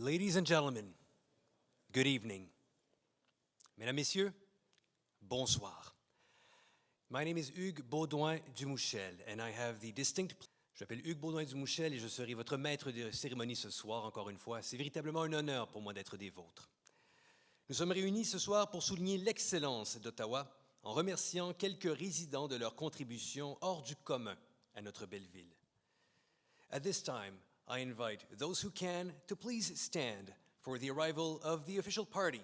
Ladies and gentlemen, good evening. Mesdames, Messieurs, bonsoir. My name is Hugues Baudouin-Dumouchel, and I have the distinct... Je m'appelle Hugues Baudouin-Dumouchel et je serai votre maître de cérémonie ce soir, encore une fois. C'est véritablement un honneur pour moi d'être des vôtres. Nous sommes réunis ce soir pour souligner l'excellence d'Ottawa en remerciant quelques résidents de leur contribution hors du commun à notre belle ville. At this time, I invite those who can to please stand for the arrival of the official party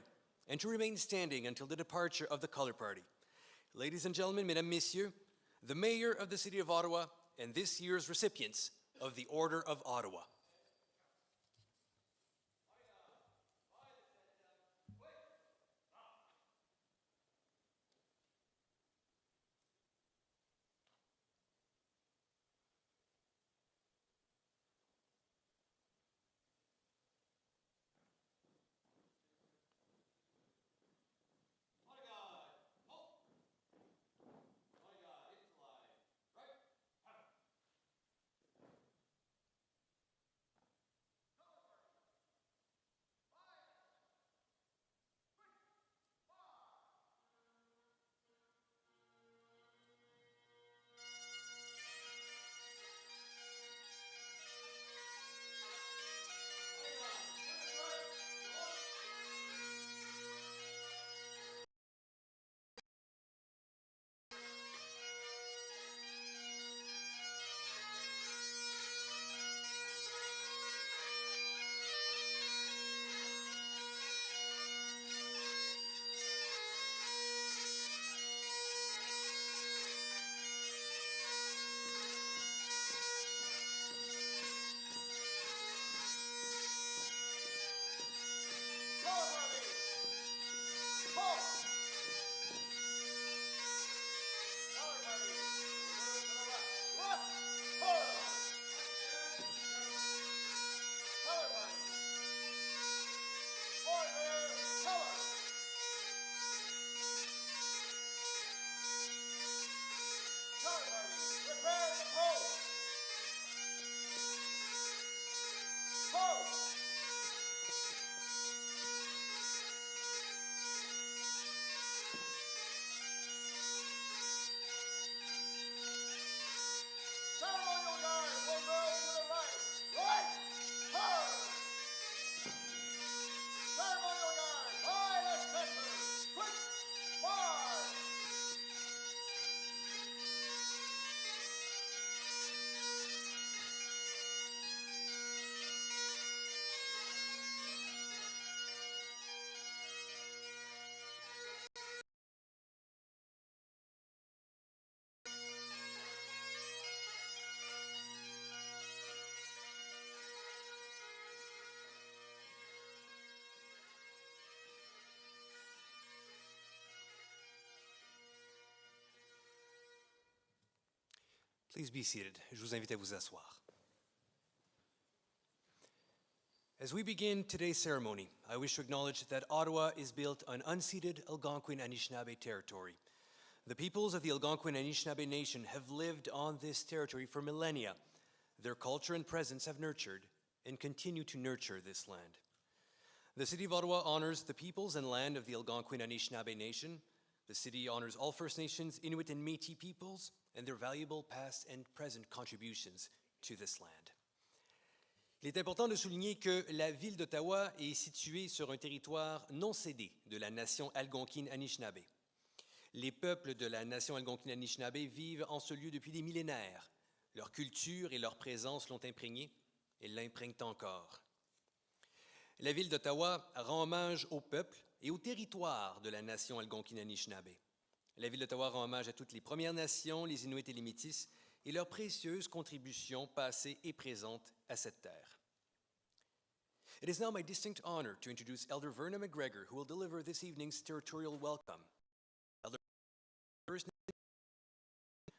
and to remain standing until the departure of the color party. Ladies and gentlemen, mesdames, messieurs, the Mayor of the City of Ottawa and this year's recipients of the Order of Ottawa. Please be seated. Je vous invite à vous asseoir. As we begin today's ceremony, I wish to acknowledge that Ottawa is built on unceded Algonquin Anishinaabe territory. The peoples of the Algonquin Anishinaabe Nation have lived on this territory for millennia. Their culture and presence have nurtured and continue to nurture this land. The City of Ottawa honors the peoples and land of the Algonquin Anishinaabe Nation. The city honors all First Nations, Inuit, and Métis peoples and their valuable past and present contributions to this land. Il est important de souligner que la ville d'Ottawa est située sur un territoire non cédé de la nation algonquine Anishinaabe. Les peuples de la nation algonquine Anishinaabe vivent en ce lieu depuis des millénaires. Leur culture et leur présence l'ont imprégné et l'imprègnent encore. La ville d'Ottawa rend hommage au peuple et au territoire de la nation algonquine Anishinaabe. La ville d'Ottawa rend hommage à toutes les Premières Nations, les Inuits et les Métis, et leurs précieuses contributions passées et présentes à cette terre. It is now my distinct honor to introduce Elder Verna McGregor, who will deliver this evening's territorial welcome. Elder First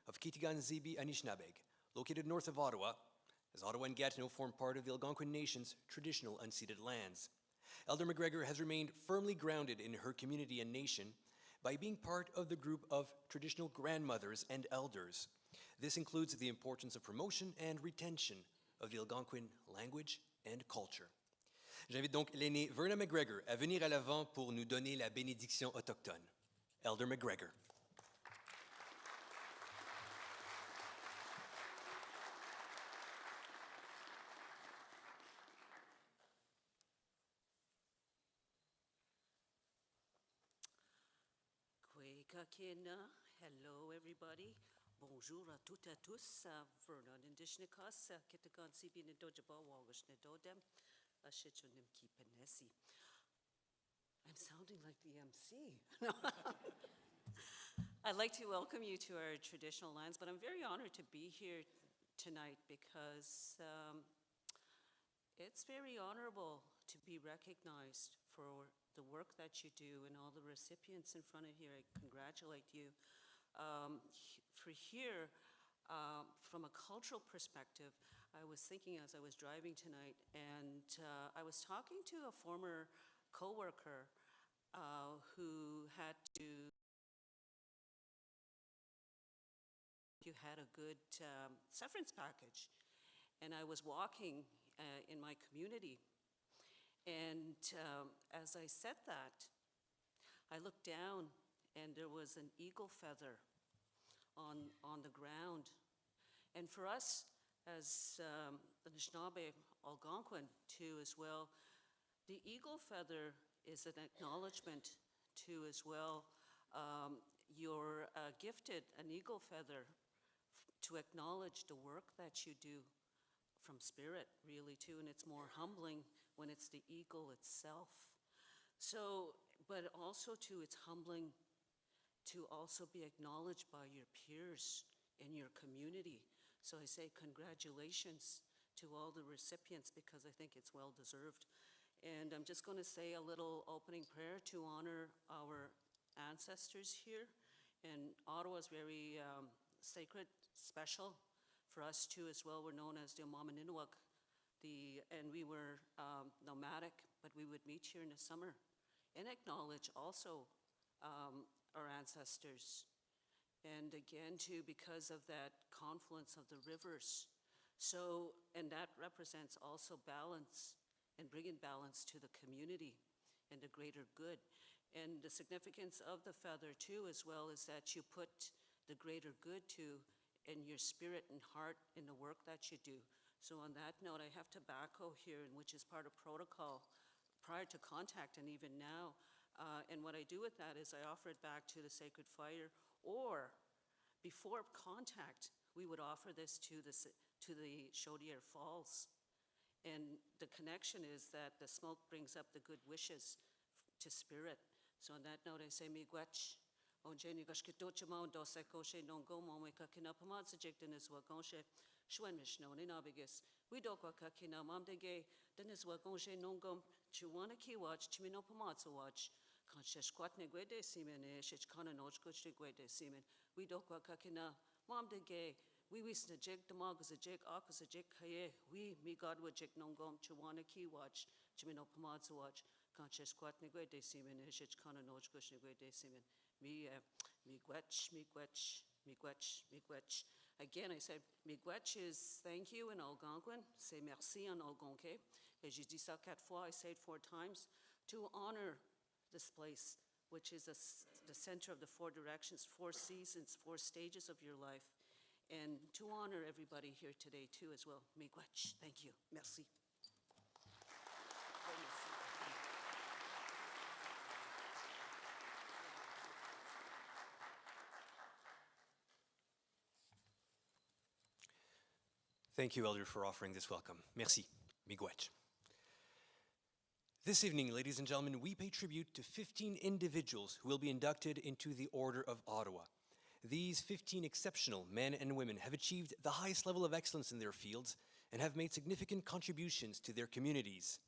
of Kitigan-Zibi Anishinaabeg, located north of Ottawa, as Ottawa and Gatineau form part of the Algonquin Nation's traditional unceded lands. Elder McGregor has remained firmly grounded in her community and nation by being part of the group of traditional grandmothers and elders. This includes the importance of promotion and retention of the Algonquin language and culture. J'invite donc l'aîné Verna McGregor à venir à l'avant pour nous donner la bénédiction autochtone. Elder McGregor. Hello, everybody. Bonjour à toutes et à tous. Vernon Indishnikos, Kitakan Sibi Nidojaba Wagish Nidodem, Ashichunim Kipanesi. I'm sounding like the MC. I'd like to welcome you to our traditional lands, but I'm very honored to be here tonight because it's very honorable to be recognized for the work that you do, and all the recipients in front of here, I congratulate you. For here, from a cultural perspective, I was thinking as I was driving tonight, and I was talking to a former coworker who had a good severance package, and I was walking in my community. And as I said that, I looked down and there was an eagle feather on the ground. And for us, as the Anishinaabe Algonquin too as well, the eagle feather is an acknowledgement to as well. You're gifted an eagle feather to acknowledge the work that you do from spirit, really, too, and it's more humbling when it's the eagle itself. So, but also, too, it's humbling to also be acknowledged by your peers in your community. So I say congratulations to all the recipients because I think it's well deserved. And I'm just going to say a little opening prayer to honor our ancestors here. And Ottawa is very sacred, special. For us too as well, we're known as the Omamaninuak, and we were nomadic, but we would meet here in the summer and acknowledge also our ancestors. And again too, because of that confluence of the rivers. So, and that represents also balance and bringing balance to the community and the greater good. And the significance of the feather too as well is that you put the greater good to in your spirit and heart in the work that you do. So on that note, I have tobacco here, which is part of protocol prior to contact and even now. And what I do with that is I offer it back to the sacred fire, or before contact, we would offer this to the Chaudière Falls. And the connection is that the smoke brings up the good wishes to spirit. So on that note, I say miigwech. Onjeni gashkitochama dosek koshe nongo momeka kinapama sajektenis wakonshe shwenmish no ninabigis. We dokwa kakina mamdege denis wakonshe nongom chuwana ki watch chimino pamatsa watch. Conscious quatne guede simen shich kana noch kuchri guede simen. We dokwa kakina mamdege. We wish the jig the mag is a jig akas a jig kaye. We me God would jig nongom chuwana ki watch chimino pamatsa watch. Conscious quatne guede simen shich kana noch kuchri guede simen. Miigwech. Again, I said, miigwech is thank you in Algonquin. C'est merci en Algonquin. Et je dis ça 4 fois, I say it 4 times, to honor this place, which is the center of the 4 directions, 4 seasons, 4 stages of your life. And to honor everybody here today, too, as well. Miigwech. Thank you. Merci. Thank you, Elder, for offering this welcome. Merci. Miigwech. This evening, ladies and gentlemen, we pay tribute to 15 individuals who will be inducted into the Order of Ottawa. These 15 exceptional men and women have achieved the highest level of excellence in their fields and have made significant contributions to their communities.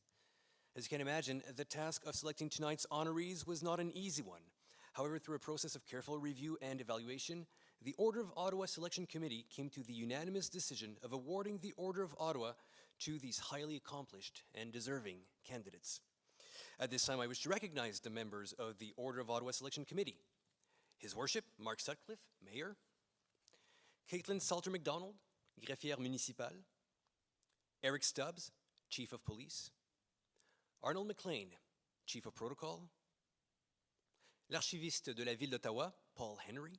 As you can imagine, the task of selecting tonight's honorees was not an easy one. However, through a process of careful review and evaluation, the Order of Ottawa Selection Committee came to the unanimous decision of awarding the Order of Ottawa to these highly accomplished and deserving candidates. At this time, I wish to recognize the members of the Order of Ottawa Selection Committee. His Worship, Mark Sutcliffe, Mayor. Caitlin Salter-McDonald, Greffière Municipal. Eric Stubbs, Chief of Police. Arnold McLean, Chief of Protocol, l'archiviste de la ville d'Ottawa, Paul Henry,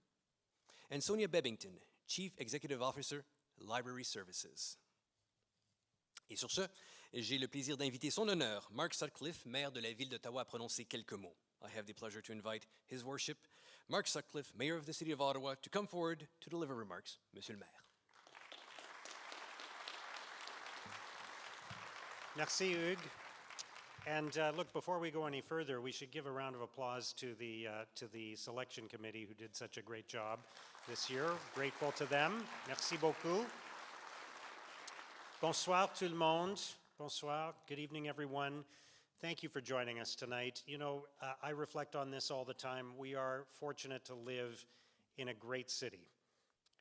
and Sonia Bebbington, Chief Executive Officer, Library Services. Et sur ce, j'ai le plaisir d'inviter son honneur, Mark Sutcliffe, maire de la ville d'Ottawa, à prononcer quelques mots. I have the pleasure to invite His Worship, Mark Sutcliffe, Mayor of the City of Ottawa, to come forward to deliver remarks. Monsieur le maire. Merci, Hugues. And look, before we go any further, we should give a round of applause to the selection committee who did such a great job this year. Grateful to them. Merci beaucoup. Bonsoir tout le monde. Bonsoir. Good evening, everyone. Thank you for joining us tonight. You know, I reflect on this all the time. We are fortunate to live in a great city.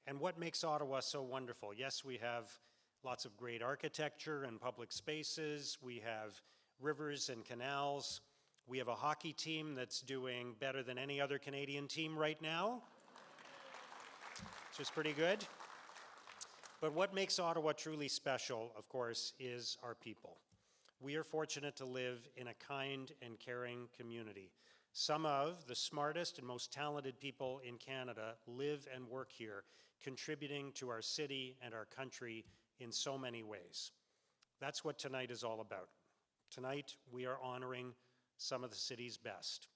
And what makes Ottawa so wonderful? Yes, we have lots of great architecture and public spaces. We have rivers and canals. We have a hockey team that's doing better than any other Canadian team right now, which is pretty good. But what makes Ottawa truly special, of course, is our people. We are fortunate to live in a kind and caring community. Some of the smartest and most talented people in Canada live and work here, contributing to our city and our country in so many ways. That's what tonight is all about. Tonight, we are honoring some of the city's best.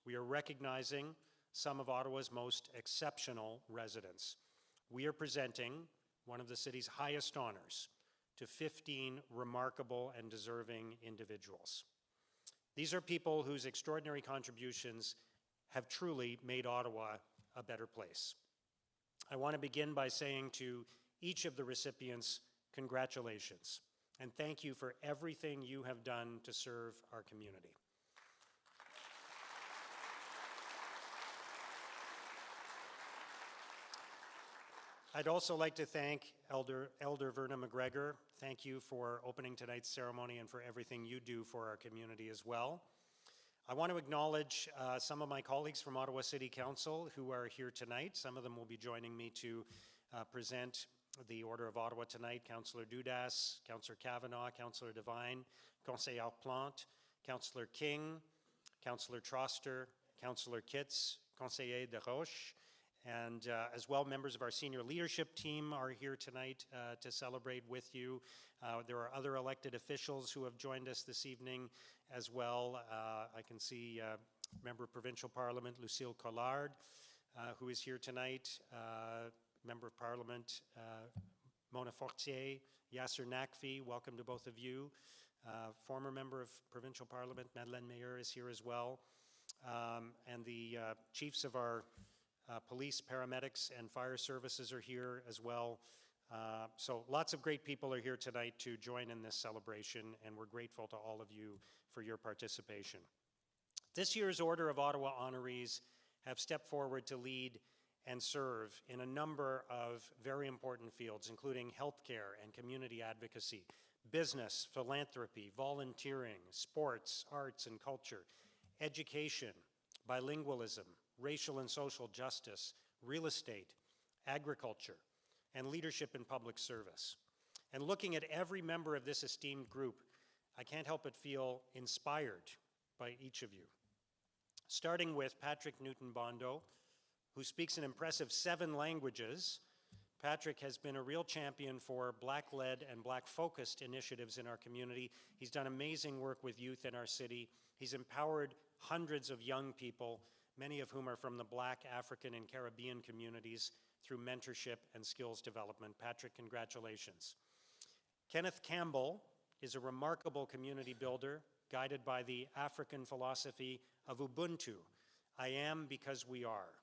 We are recognizing some of Ottawa's most exceptional residents. We are presenting one of the city's highest honors to 15 remarkable and deserving individuals. These are people whose extraordinary contributions have truly made Ottawa a better place. I want to begin by saying to each of the recipients, congratulations, and thank you for everything you have done to serve our community. I'd also like to thank Elder Verna McGregor. Thank you for opening tonight's ceremony and for everything you do for our community as well. I want to acknowledge some of my colleagues from Ottawa City Council who are here tonight. Some of them will be joining me to present the Order of Ottawa tonight. Councillor Dudas, Councillor Kavanaugh, Councillor Devine, Conseillère Plante, Councillor King, Councillor Troster, Councillor Kitts, Conseiller de Roche, and as well, members of our senior leadership team are here tonight to celebrate with you. There are other elected officials who have joined us this evening as well. I can see Member of Provincial Parliament Lucille Collard, who is here tonight. Member of Parliament Mona Fortier, Yasser Nakfi, welcome to both of you. Former Member of Provincial Parliament Madeleine Meilleur is here as well. And the chiefs of our police, paramedics, and fire services are here as well. So lots of great people are here tonight to join in this celebration, and we're grateful to all of you for your participation. This year's Order of Ottawa honorees have stepped forward to lead and serve in a number of very important fields, including healthcare and community advocacy, business, philanthropy, volunteering, sports, arts and culture, education, bilingualism, racial and social justice, real estate, agriculture, and leadership in public service. And looking at every member of this esteemed group, I can't help but feel inspired by each of you. Starting with Patrick Newton-Bondo, who speaks an impressive 7 languages. Patrick has been a real champion for Black-led and Black-focused initiatives in our community. He's done amazing work with youth in our city. He's empowered hundreds of young people, many of whom are from the Black, African, and Caribbean communities, through mentorship and skills development. Patrick, congratulations. Kenneth Campbell is a remarkable community builder, guided by the African philosophy of Ubuntu. I am because we are.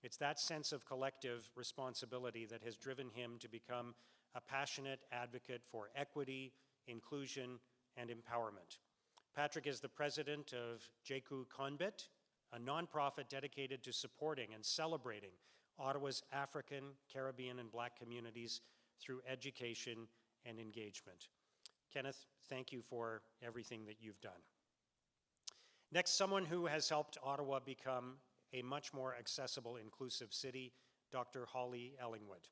It's that sense of collective responsibility that has driven him to become a passionate advocate for equity, inclusion, and empowerment. Patrick is the president of Jeku Konbit, a nonprofit dedicated to supporting and celebrating Ottawa's African, Caribbean, and Black communities through education and engagement. Kenneth, thank you for everything that you've done. Next, someone who has helped Ottawa become a much more accessible, inclusive city, Dr. Holly Ellingwood.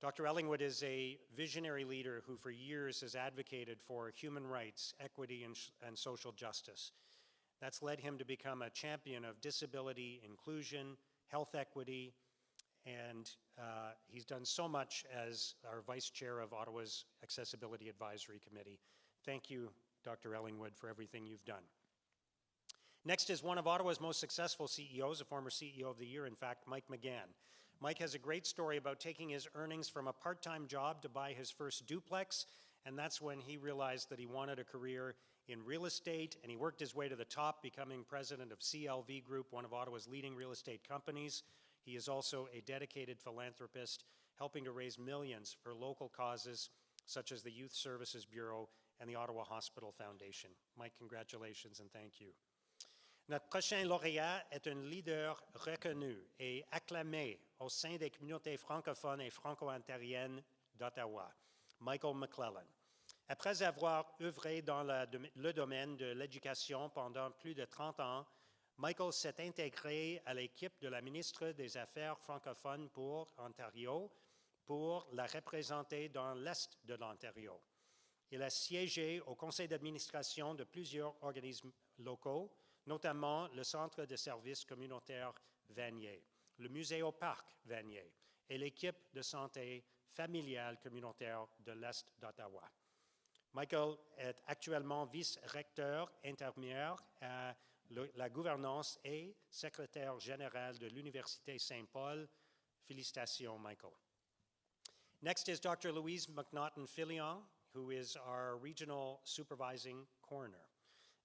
Dr. Ellingwood is a visionary leader who for years has advocated for human rights, equity, and social justice. That's led him to become a champion of disability inclusion, health equity, and he's done so much as our vice chair of Ottawa's Accessibility Advisory Committee. Thank you, Dr. Ellingwood, for everything you've done. Next is one of Ottawa's most successful CEOs, a former CEO of the year, in fact, Mike McGann. Mike has a great story about taking his earnings from a part-time job to buy his first duplex, and that's when he realized that he wanted a career in real estate, and he worked his way to the top, becoming president of CLV Group, one of Ottawa's leading real estate companies. He is also a dedicated philanthropist, helping to raise millions for local causes such as the Youth Services Bureau and the Ottawa Hospital Foundation. Mike, congratulations and thank you. Notre prochain lauréat est un leader reconnu et acclamé au sein des communautés francophones et franco-ontariennes d'Ottawa, Michael McClellan. Après avoir œuvré dans le domaine de l'éducation pendant plus de 30 ans, Michael s'est intégré à l'équipe de la ministre des Affaires francophones pour Ontario pour la représenter dans l'Est de l'Ontario. Il a siégé au conseil d'administration de plusieurs organismes locaux, notamment le Centre de services communautaires Vanier, le Musée au Parc Vanier et l'équipe de santé familiale communautaire de l'Est d'Ottawa. Michael est actuellement vice-recteur intermédiaire à la gouvernance et secrétaire général de l'Université Saint-Paul. Félicitations, Michael. Next is Dr. Louise McNaughton-Filion, who is our regional supervising coroner.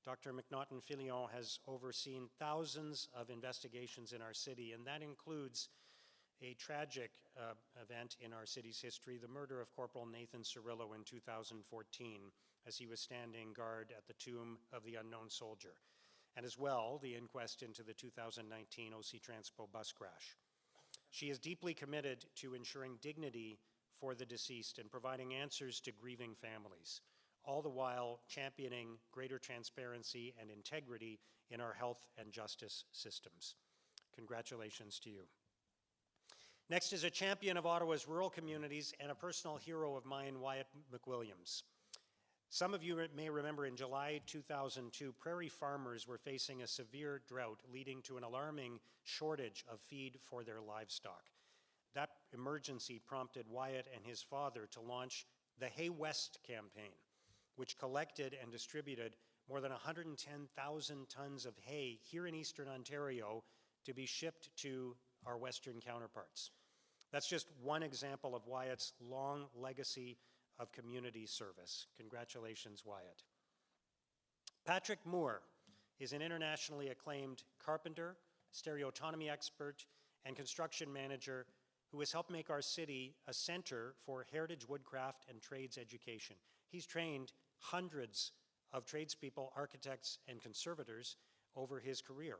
Dr. McNaughton-Filion has overseen thousands of investigations in our city, and that includes a tragic event in our city's history, the murder of Corporal Nathan Cirillo in 2014, as he was standing guard at the tomb of the unknown soldier, and as well, the inquest into the 2019 OC Transpo bus crash. She is deeply committed to ensuring dignity for the deceased and providing answers to grieving families, all the while championing greater transparency and integrity in our health and justice systems. Congratulations to you. Next is a champion of Ottawa's rural communities and a personal hero of mine, Wyatt McWilliams. Some of you may remember in July 2002, prairie farmers were facing a severe drought, leading to an alarming shortage of feed for their livestock. That emergency prompted Wyatt and his father to launch the Hay West campaign, which collected and distributed more than 110,000 tons of hay here in Eastern Ontario to be shipped to our Western counterparts. That's just one example of Wyatt's long legacy of community service. Congratulations, Wyatt. Patrick Moore is an internationally acclaimed carpenter, stereotonomy expert, and construction manager who has helped make our city a center for heritage woodcraft and trades education. He's trained hundreds of tradespeople, architects, and conservators over his career,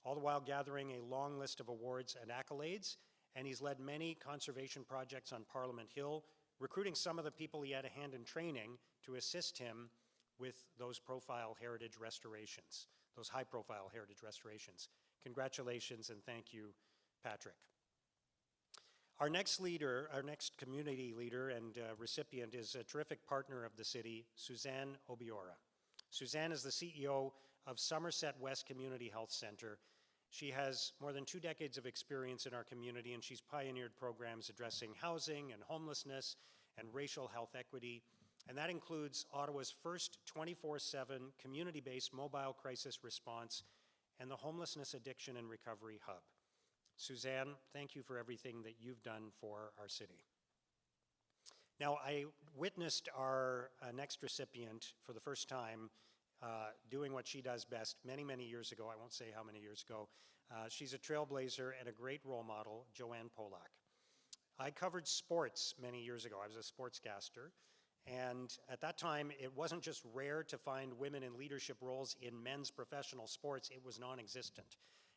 all the while gathering a long list of awards and accolades, and he's led many conservation projects on Parliament Hill, recruiting some of the people he had a hand in training to assist him with those profile heritage restorations, those high-profile heritage restorations. Congratulations and thank you, Patrick. Our next leader, our next community leader and recipient is a terrific partner of the city, Suzanne Obiora. Suzanne is the CEO of Somerset West Community Health Center. She has more than 2 decades of experience in our community, and she's pioneered programs addressing housing and homelessness and racial health equity, and that includes Ottawa's first 24/7 community-based mobile crisis response and the Homelessness Addiction and Recovery Hub. Suzanne, thank you for everything that you've done for our city. Now, I witnessed our next recipient for the first time doing what she does best many, many years ago. I won't say how many years ago. She's a trailblazer and a great role model, Joanne Polak. I covered sports many years ago. I was a sportscaster. And at that time, it wasn't just rare to find women in leadership roles in men's professional sports. It was non-existent.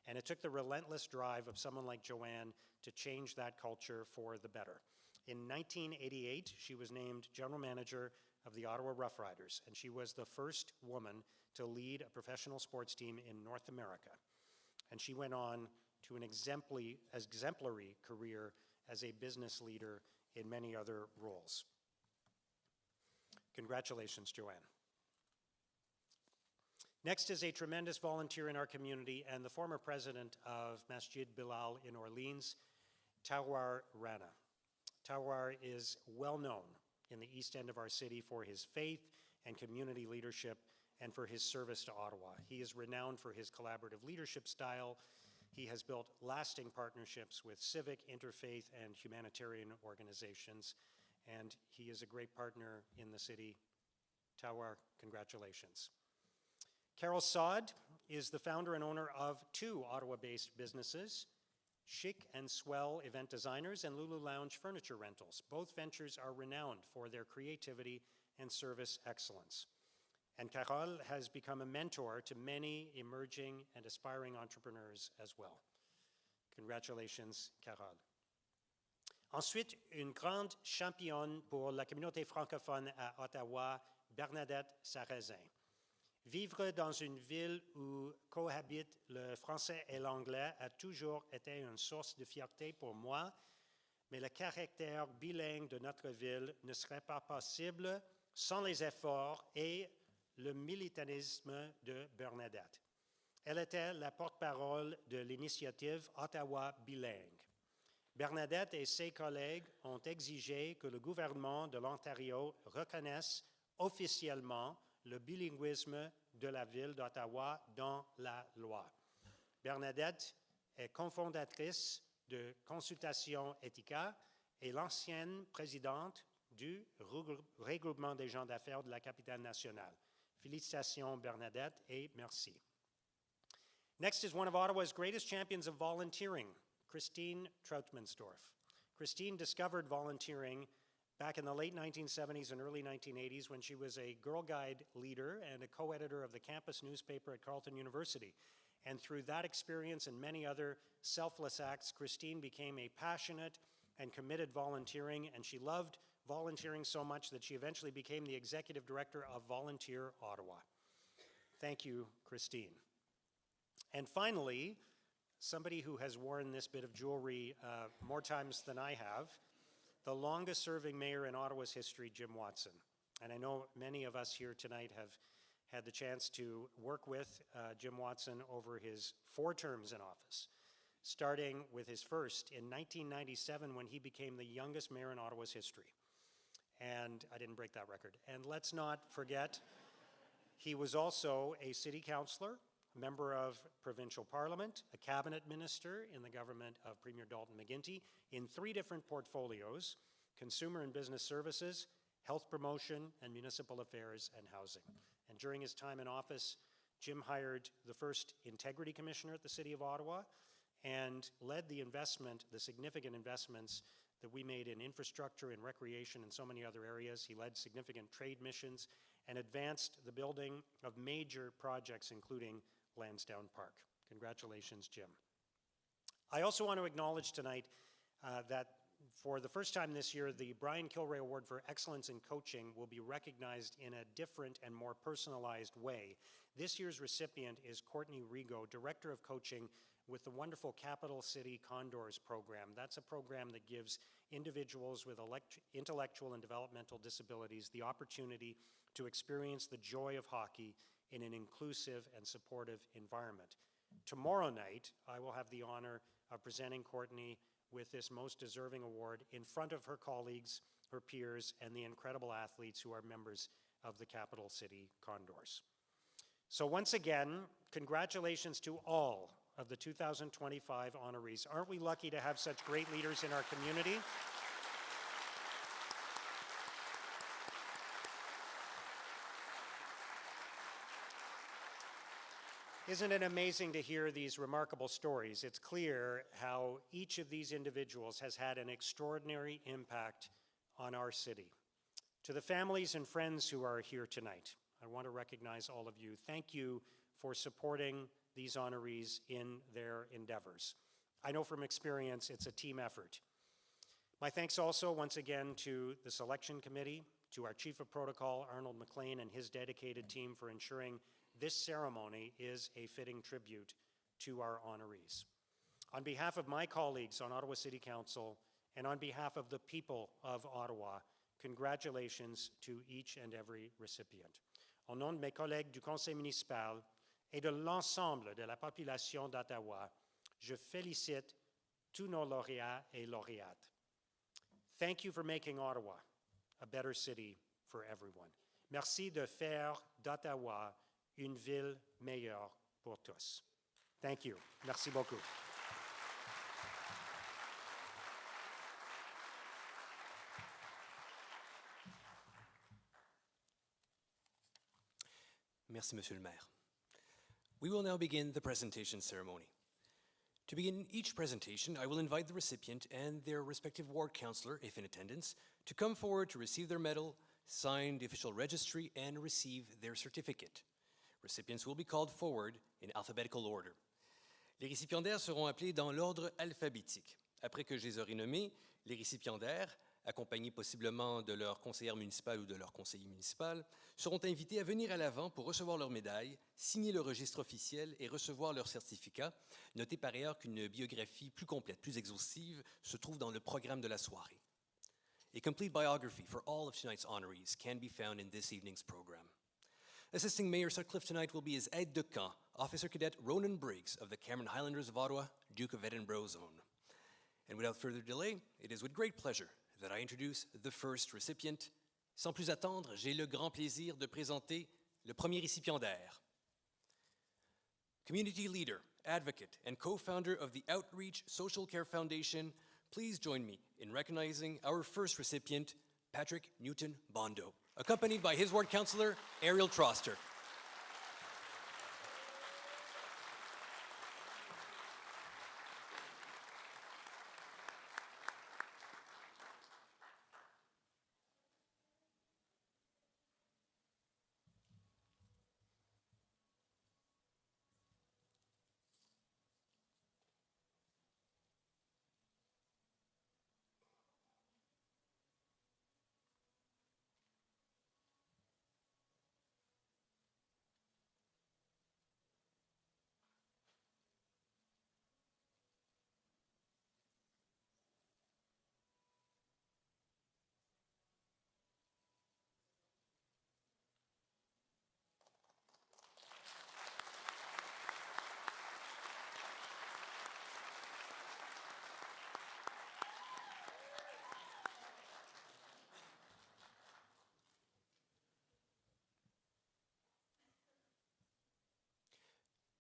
And it took the relentless drive of someone like Joanne to change that culture for the better. In 1988, she was named general manager of the Ottawa Rough Riders, and she was the first woman to lead a professional sports team in North America. And she went on to an exemplary career as a business leader in many other roles. Congratulations, Joanne. Next is a tremendous volunteer in our community and the former president of Masjid Bilal in Orleans, Tawar Rana. Tawar is well known in the east end of our city for his faith and community leadership and for his service to Ottawa. He is renowned for his collaborative leadership style. He has built lasting partnerships with civic, interfaith, and humanitarian organizations, and he is a great partner in the city. Tawar, congratulations. Carol Saad is the founder and owner of two Ottawa-based businesses, Chic and Swell Event Designers and Lulu Lounge Furniture Rentals. Both ventures are renowned for their creativity and service excellence. And Carol has become a mentor to many emerging and aspiring entrepreneurs as well. Congratulations, Carol. Ensuite, une grande championne pour la communauté francophone à Ottawa, Bernadette Sarrazin. Vivre dans une ville où cohabitent le français et l'anglais a toujours été une source de fierté pour moi, mais le caractère bilingue de notre ville ne serait pas possible sans les efforts et le militantisme de Bernadette. Elle était la porte-parole de l'initiative Ottawa bilingue. Bernadette et ses collègues ont exigé que le gouvernement de l'Ontario reconnaisse officiellement le bilinguisme de la ville d'Ottawa dans la loi. Bernadette est cofondatrice de Consultation Éthica et l'ancienne présidente du regroupement des gens d'affaires de la capitale nationale. Félicitations, Bernadette, et merci. Next is one of Ottawa's greatest champions of volunteering, Christine Troutmansdorf. Christine discovered volunteering back in the late 1970s and early 1980s when she was a Girl Guide leader and a co-editor of the campus newspaper at Carleton University. And through that experience and many other selfless acts, Christine became a passionate and committed volunteering, and she loved volunteering so much that she eventually became the executive director of Volunteer Ottawa. Thank you, Christine. And finally, somebody who has worn this bit of jewelry more times than I have, the longest serving mayor in Ottawa's history, Jim Watson. And I know many of us here tonight have had the chance to work with Jim Watson over his 4 terms in office, starting with his first in 1997 when he became the youngest mayor in Ottawa's history. And I didn't break that record. And let's not forget, he was also a city councillor, a member of provincial parliament, a cabinet minister in the government of Premier Dalton McGuinty in 3 different portfolios: consumer and business services, health promotion, and municipal affairs and housing. And during his time in office, Jim hired the first integrity commissioner at the City of Ottawa and led the significant investments that we made in infrastructure, in recreation, and so many other areas. He led significant trade missions and advanced the building of major projects, including Lansdowne Park. Congratulations, Jim. I also want to acknowledge tonight that for the first time this year, the Brian Kilray Award for Excellence in Coaching will be recognized in a different and more personalized way. This year's recipient is Courtney Rigo, Director of Coaching with the wonderful Capital City Condors program. That's a program that gives individuals with intellectual and developmental disabilities the opportunity to experience the joy of hockey in an inclusive and supportive environment. Tomorrow night, I will have the honor of presenting Courtney with this most deserving award in front of her colleagues, her peers, and the incredible athletes who are members of the Capital City Condors. So once again, congratulations to all of the 2025 honorees. Aren't we lucky to have such great leaders in our community? Isn't it amazing to hear these remarkable stories? It's clear how each of these individuals has had an extraordinary impact on our city. To the families and friends who are here tonight, I want to recognize all of you. Thank you for supporting these honorees in their endeavors. I know from experience it's a team effort. My thanks also once again to the selection committee, to our Chief of Protocol, Arnold McLean, and his dedicated team for ensuring this ceremony is a fitting tribute to our honorees. On behalf of my colleagues on Ottawa City Council And on behalf of the people of Ottawa, congratulations to each and every recipient. Au nom de mes collègues du Conseil municipal et de l'ensemble de la population d'Ottawa, je félicite tous nos lauréats et lauréates. Thank you for making Ottawa a better city for everyone. Merci de faire d'Ottawa une ville meilleure pour tous. Thank you. Merci beaucoup. Merci, Monsieur le Maire. We will now begin the presentation ceremony. To begin each presentation, I will invite the recipient and their respective ward councillor, if in attendance, to come forward to receive their medal, sign the official registry, and receive their certificate. Recipients will be called forward in alphabetical order. Les récipiendaires seront appelés dans l'ordre alphabétique. Après que je les aurai nommés, les récipiendaires, accompagnés possiblement de leur conseillère municipale ou de leur conseiller municipal, seront invités à venir à l'avant pour recevoir leur médaille, signer le registre officiel et recevoir leur certificat. Notez par ailleurs qu'une biographie plus complète, plus exhaustive, se trouve dans le programme de la soirée. A complete biography for all of tonight's honorees can be found in this evening's program. Assisting Mayor Sutcliffe tonight will be his aide de camp, Officer Cadet Ronan Briggs of the Cameron Highlanders of Ottawa, Duke of Edinburgh's own. And without further delay, it is with great pleasure that I introduce the first recipient. Sans plus attendre, j'ai le grand plaisir de présenter le premier récipiendaire. Community leader, advocate, and co-founder of the Outreach Social Care Foundation, please join me in recognizing our first recipient, Patrick Newton Bondo, accompanied by his ward councillor, Ariel Troster.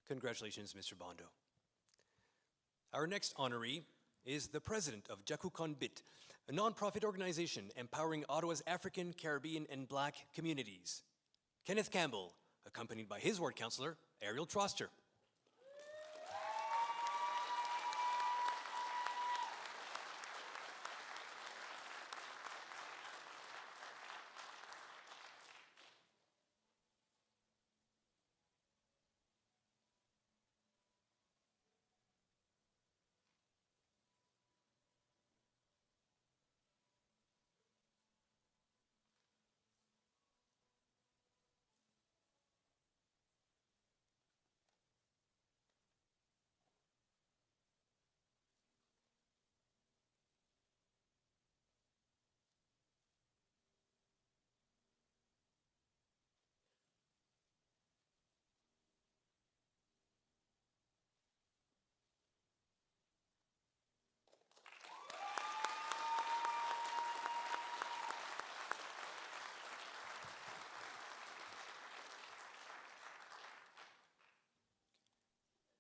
Congratulations, Mr. Bondo. Our next honoree is the president of Jakukan Bit, a nonprofit organization empowering Ottawa's African, Caribbean, and Black communities. Kenneth Campbell, accompanied by his ward councillor, Ariel Troster.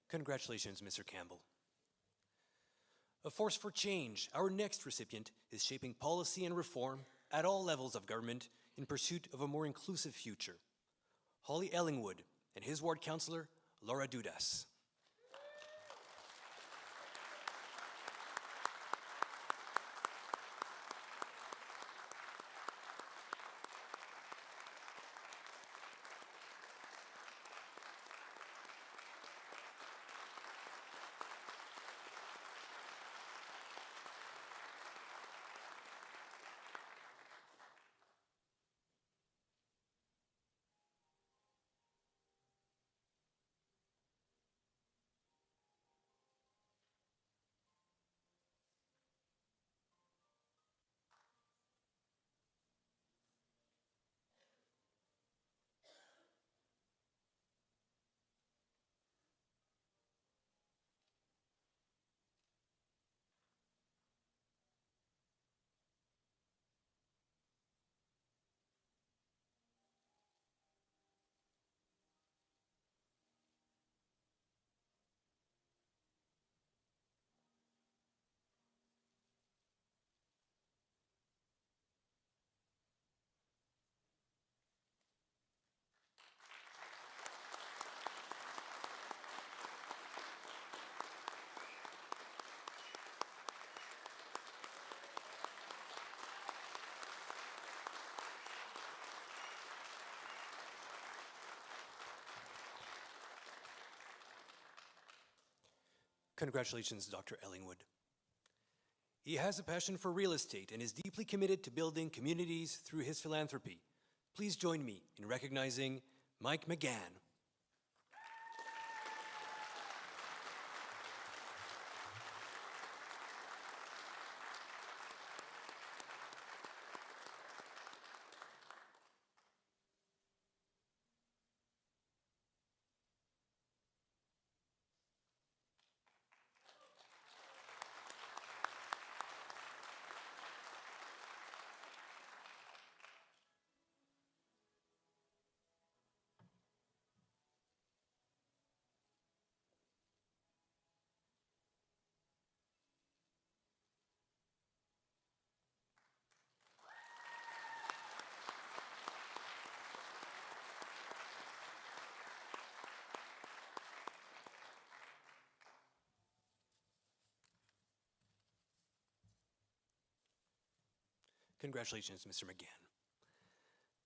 Congratulations, Mr. Campbell. A force for change, our next recipient is shaping policy and reform at all levels of government in pursuit of a more inclusive future. Holly Ellingwood and his ward councillor, Laura Dudas. Congratulations, Dr. Ellingwood. He has a passion for real estate and is deeply committed to building communities through his philanthropy. Please join me in recognizing Mike McGann. Congratulations, Mr. McGann.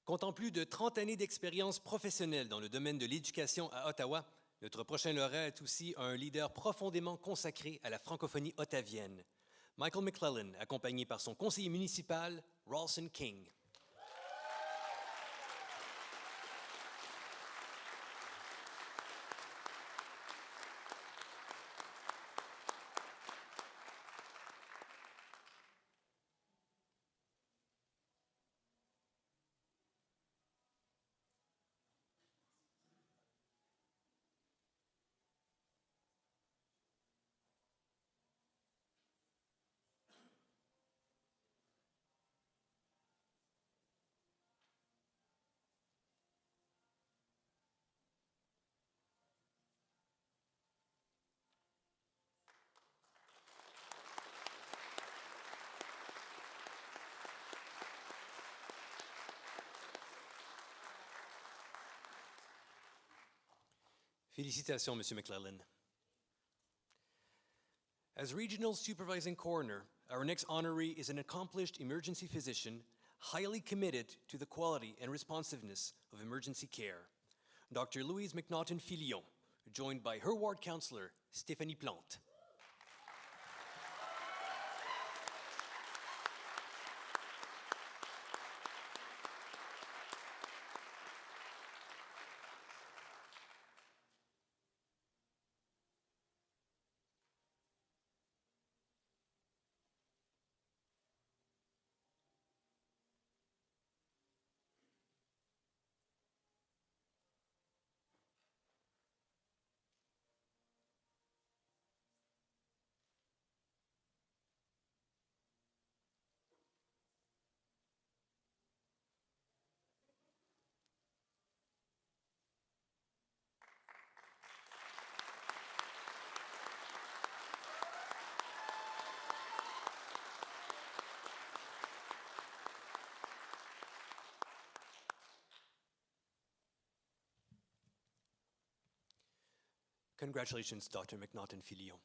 Comptant plus de 30 années d'expérience professionnelle dans le domaine de l'éducation à Ottawa, notre prochain lauréat est aussi un leader profondément consacré à la francophonie ottavienne. Michael McClellan, accompagné par son conseiller municipal, Ralston King. Félicitations, Monsieur McClellan. As Regional Supervising Coroner, our next honoree is an accomplished emergency physician, highly committed to the quality and responsiveness of emergency care. Dr. Louise McNaughton-Filion, joined by her ward councillor, Stéphanie Plante. Congratulations, Dr. McNaughton-Filion.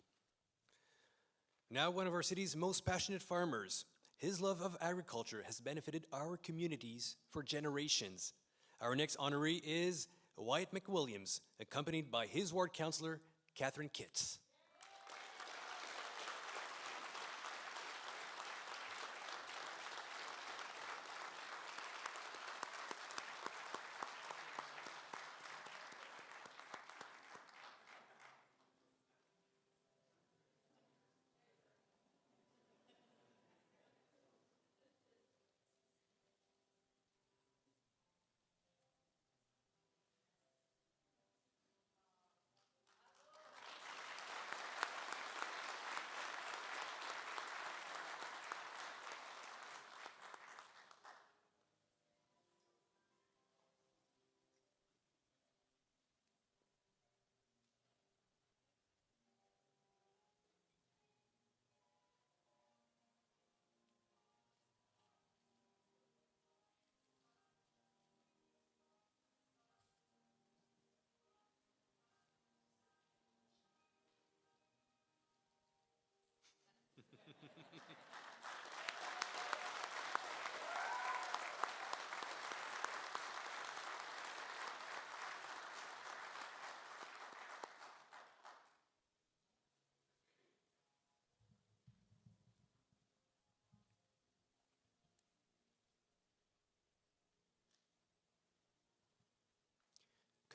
Now one of our city's most passionate farmers. His love of agriculture has benefited our communities for generations. Our next honoree is Wyatt McWilliams, accompanied by his ward councillor, Catherine Kitts.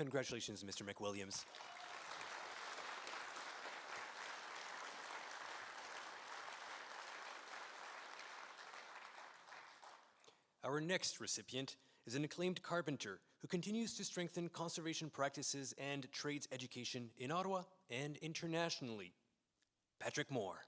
Congratulations, Mr. McWilliams. Our next recipient is an acclaimed carpenter who continues to strengthen conservation practices and trades education in Ottawa and internationally. Patrick Moore.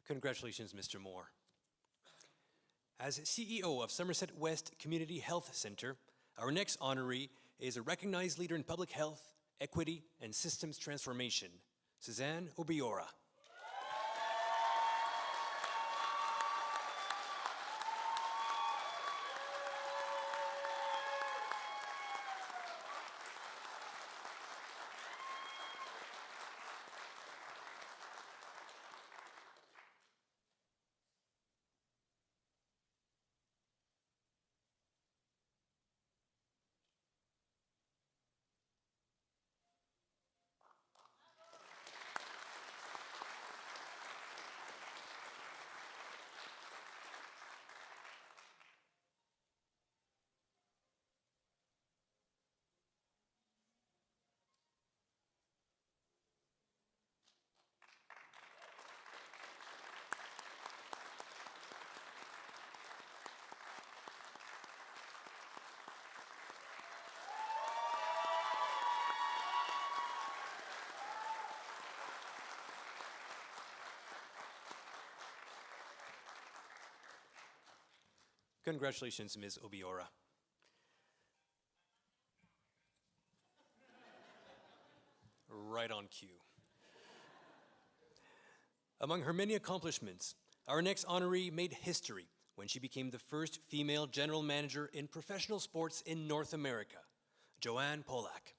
Congratulations, Mr. Moore. As CEO of Somerset West Community Health Centre, our next honoree is a recognized leader in public health, equity, and systems transformation, Suzanne Obiora. Congratulations, Ms. Obiora. Right on cue. Among her many accomplishments, our next honoree made history when she became the first female general manager in professional sports in North America, Joanne Polak.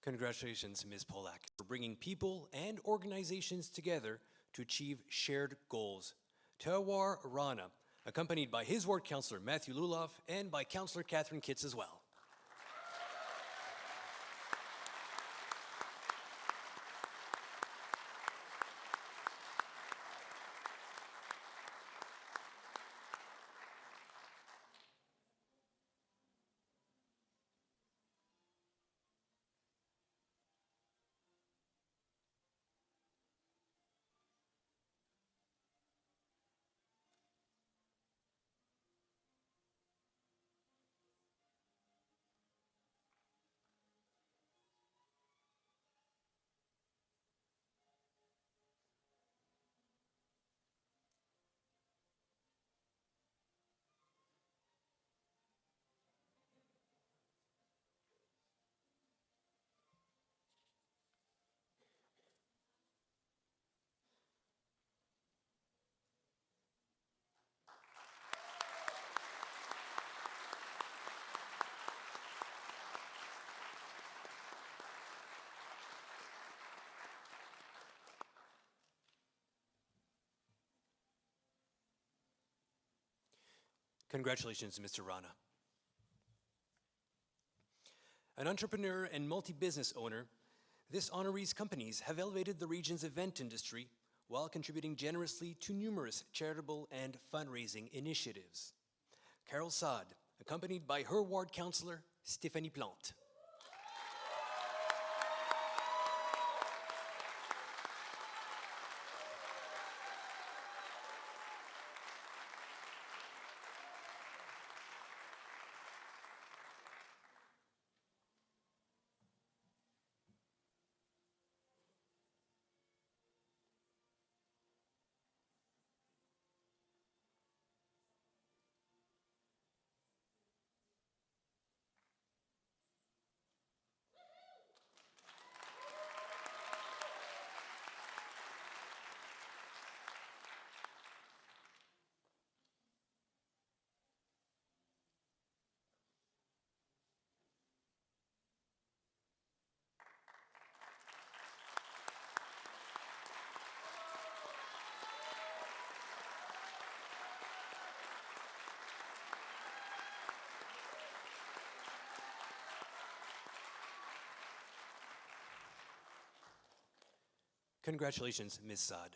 Congratulations, Ms. Polak, for bringing people and organizations together to achieve shared goals. Tawar Rana, accompanied by his ward councillor Matthew Luloff and by Councillor Catherine Kitts as well. Congratulations, Mr. Rana. An entrepreneur and multi-business owner, this honoree's companies have elevated the region's event industry while contributing generously to numerous charitable and fundraising initiatives. Carol Saad, accompanied by her ward councillor, Stéphanie Plante. Congratulations, Ms. Saad.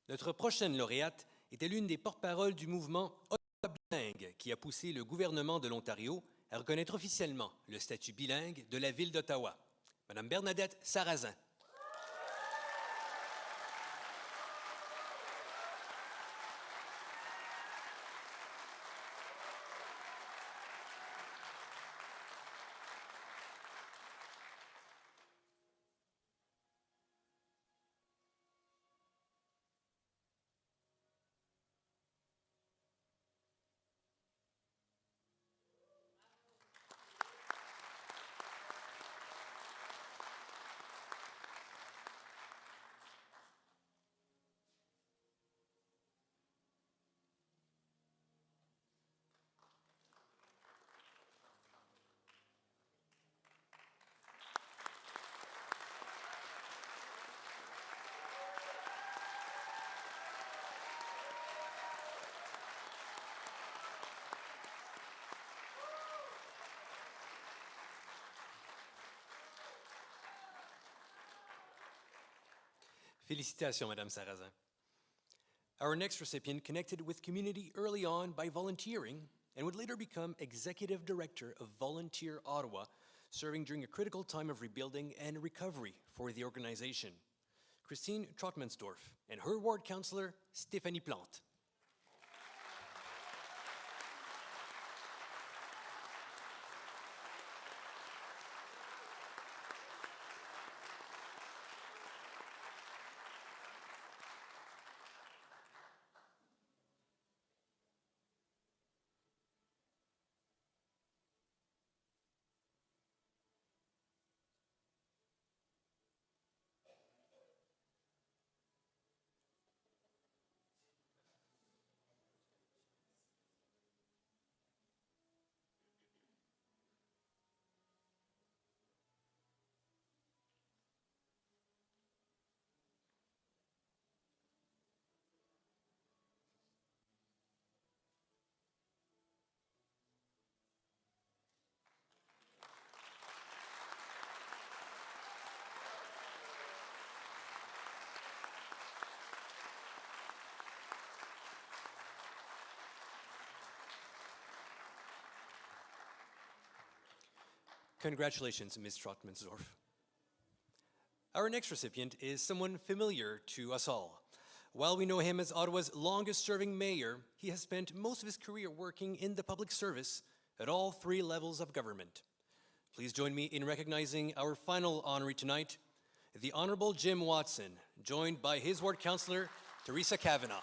Notre prochaine lauréate était l'une des porte-paroles du mouvement Ottawa bilingue qui a poussé le gouvernement de l'Ontario à reconnaître officiellement le statut bilingue de la ville d'Ottawa. Madame Bernadette Sarrazin. Félicitations, Madame Sarrazin. Our next recipient connected with community early on by volunteering and would later become Executive Director of Volunteer Ottawa, serving during a critical time of rebuilding and recovery for the organization. Christine Trotmansdorf and her ward councillor, Stéphanie Plante. Congratulations, Ms. Trotmansdorf. Our next recipient is someone familiar to us all. While we know him as Ottawa's longest-serving mayor, he has spent most of his career working in the public service at all three levels of government. Please join me in recognizing our final honoree tonight, the Honorable Jim Watson, joined by his ward councillor, Teresa Kavanagh.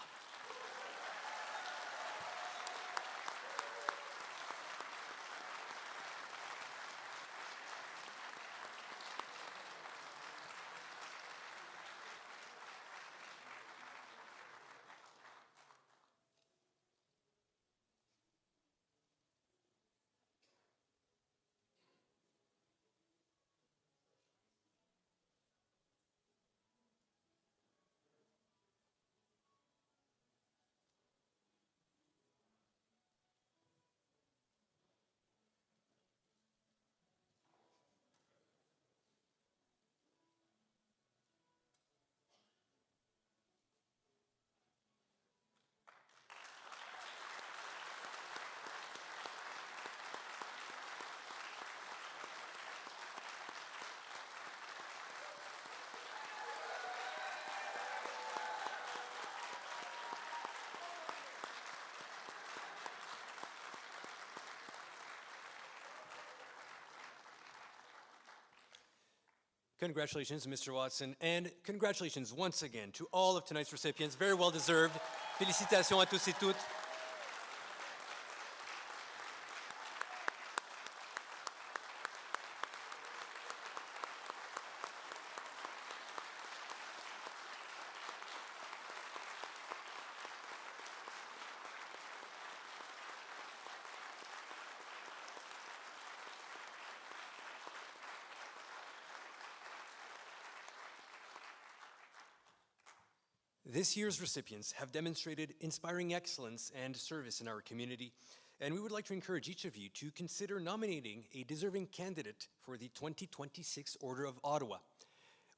Congratulations, Mr. Watson, and congratulations once again to all of tonight's recipients. Very well deserved. Félicitations à tous et toutes. This year's recipients have demonstrated inspiring excellence and service in our community, and we would like to encourage each of you to consider nominating a deserving candidate for the 2026 Order of Ottawa.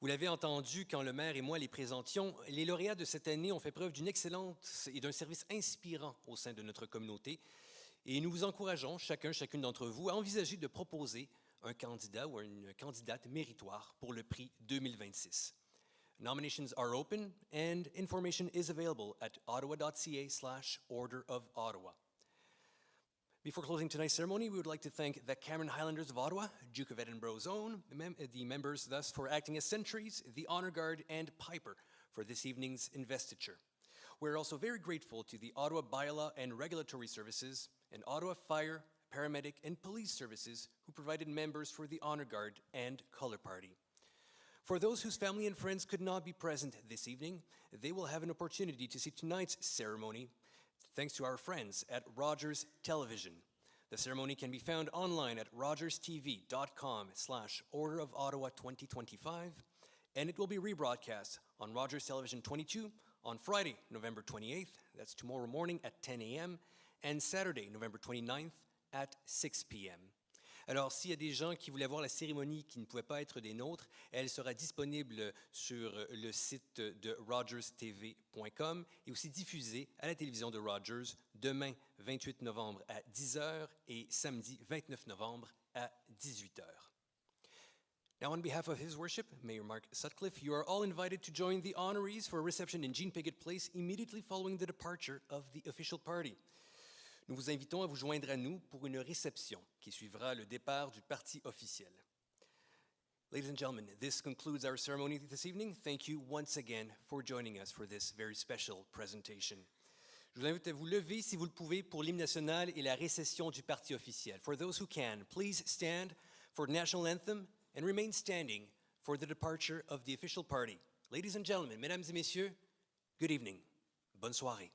Vous l'avez entendu quand le maire et moi les présentions, les lauréats de cette année ont fait preuve d'une excellence et d'un service inspirant au sein de notre communauté, et nous vous encourageons, chacune d'entre vous, à envisager de proposer un candidat ou une candidate méritoire pour le prix 2026. Nominations are open, and information is available at ottawa.ca/Order of Ottawa. Before closing tonight's ceremony, we would like to thank the Cameron Highlanders of Ottawa, Duke of Edinburgh's own, the members thus for acting as sentries, the Honour Guard, and Piper for this evening's investiture. We're also very grateful to the Ottawa Bylaw and Regulatory Services and Ottawa Fire, Paramedic, and Police Services who provided members for the Honour Guard and Colour Party. For those whose family and friends could not be present this evening, they will have an opportunity to see tonight's ceremony thanks to our friends at Rogers Television. The ceremony can be found online at rogerstv.com/Order of Ottawa 2025, and it will be rebroadcast on Rogers Television 22 on Friday, November 28th, that's tomorrow morning at 10 a.m., and Saturday, November 29th at 6 p.m. Alors, s'il y a des gens qui voulaient voir la cérémonie qui ne pouvaient pas être des nôtres, elle sera disponible sur le site de rogerstv.com et aussi diffusée à la télévision de Rogers demain 28 novembre à 10h et samedi 29 novembre à 18h. Now, on behalf of His Worship, Mayor Mark Sutcliffe, you are all invited to join the honorees for a reception in Jean Pigot Place immediately following the departure of the official party. Nous vous invitons à vous joindre à nous pour une réception qui suivra le départ du parti officiel. Ladies and gentlemen, this concludes our ceremony this evening. Thank you once again for joining us for this very special presentation. Je vous invite à vous lever si vous le pouvez pour l'hymne national et la récession du parti officiel. For those who can, please stand for the national anthem and remain standing for the departure of the official party. Ladies and gentlemen, mesdames et messieurs, good evening. Bonne soirée.